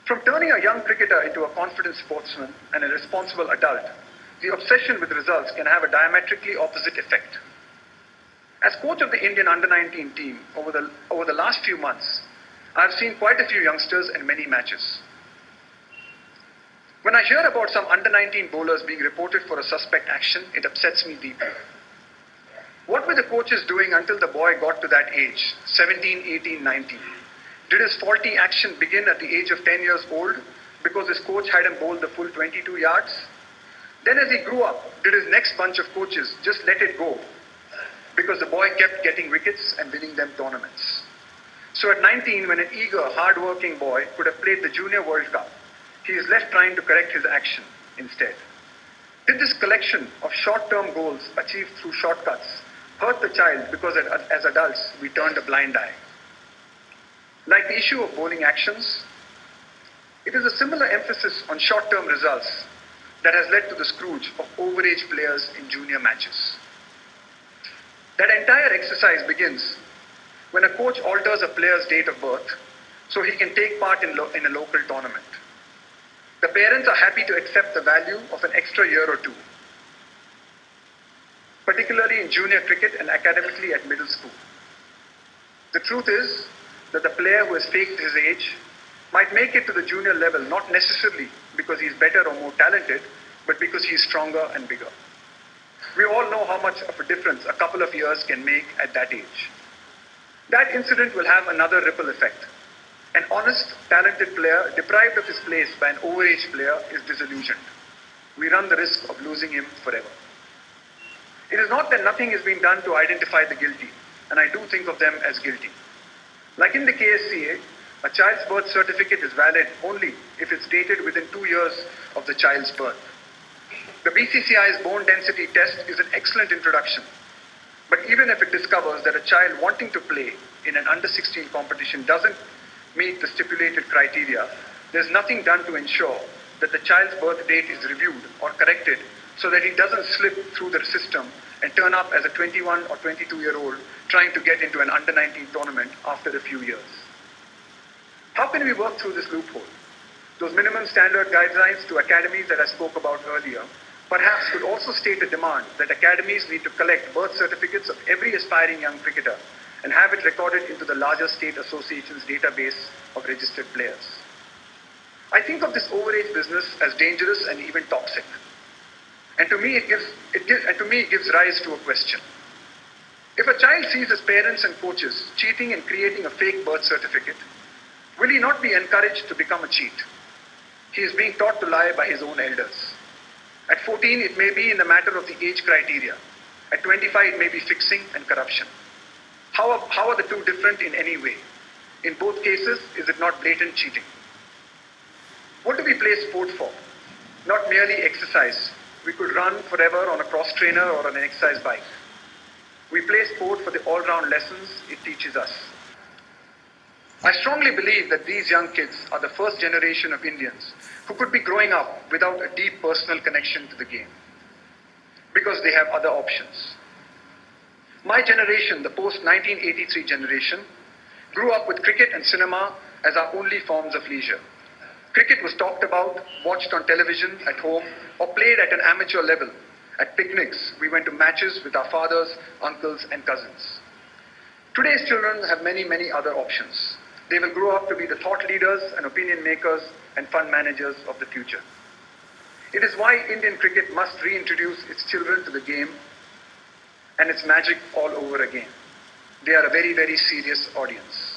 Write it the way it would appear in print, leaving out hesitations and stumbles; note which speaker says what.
Speaker 1: From turning a young cricketer into a confident sportsman and a responsible adult, the obsession with results can have a diametrically opposite effect. As coach of the Indian under-19 team over the last few months, I have seen quite a few youngsters and many matches. When I hear about some under-19 bowlers being reported for a suspect action, it upsets me deeply. What were the coaches doing until the boy got to that age, 17, 18, 19? Did his faulty action begin at the age of 10 years old because his coach had him bowl the full 22 yards? Then as he grew up, did his next bunch of coaches just let it go because the boy kept getting wickets and winning them tournaments? So at 19, when an eager, hard-working boy could have played the Junior World Cup, he is left trying to correct his action instead. Did this collection of short-term goals achieved through shortcuts hurt the child because as adults we turned a blind eye? Like the issue of bowling actions, it is a similar emphasis on short-term results that has led to the scourge of overage players in junior matches. That entire exercise begins when a coach alters a player's date of birth so he can take part in a local tournament. The parents are happy to accept the value of an extra year or two, particularly in junior cricket and academically at middle school. The truth is that the player who has faked his age might make it to the junior level not necessarily because he's better or more talented, but because he's stronger and bigger. We all know how much of a difference a couple of years can make at that age. That incident will have another ripple effect. An honest, talented player deprived of his place by an overage player is disillusioned. We run the risk of losing him forever. It is not that nothing is being done to identify the guilty, and I do think of them as guilty. Like in the KSCA, a child's birth certificate is valid only if it's dated within 2 years of the child's birth. The BCCI's bone density test is an excellent introduction, but even if it discovers that a child wanting to play in an under-16 competition doesn't meet the stipulated criteria, there's nothing done to ensure that the child's birth date is reviewed or corrected so that he doesn't slip through the system and turn up as a 21 or 22-year-old trying to get into an under-19 tournament after a few years. How can we work through this loophole? Those minimum standard guidelines to academies that I spoke about earlier perhaps could also state a demand that academies need to collect birth certificates of every aspiring young cricketer and have it recorded into the larger state association's database of registered players. I think of this overage business as dangerous and even toxic. And to me, it gives rise to a question. If a child sees his parents and coaches cheating and creating a fake birth certificate, will he not be encouraged to become a cheat? He is being taught to lie by his own elders. At 14, it may be in the matter of the age criteria. At 25, it may be fixing and corruption. How are the two different in any way? In both cases, is it not blatant cheating? What do we play sport for? Not merely exercise. We could run forever on a cross trainer or on an exercise bike. We play sport for the all-round lessons it teaches us. I strongly believe that these young kids are the first generation of Indians who could be growing up without a deep personal connection to the game, because they have other options. My generation, the post-1983 generation, grew up with cricket and cinema as our only forms of leisure. Cricket was talked about, watched on television, at home, or played at an amateur level. At picnics, we went to matches with our fathers, uncles, and cousins. Today's children have many, many other options. They will grow up to be the thought leaders and opinion makers and fund managers of the future. It is why Indian cricket must reintroduce its children to the game and its magic all over again. They are a very, very serious audience.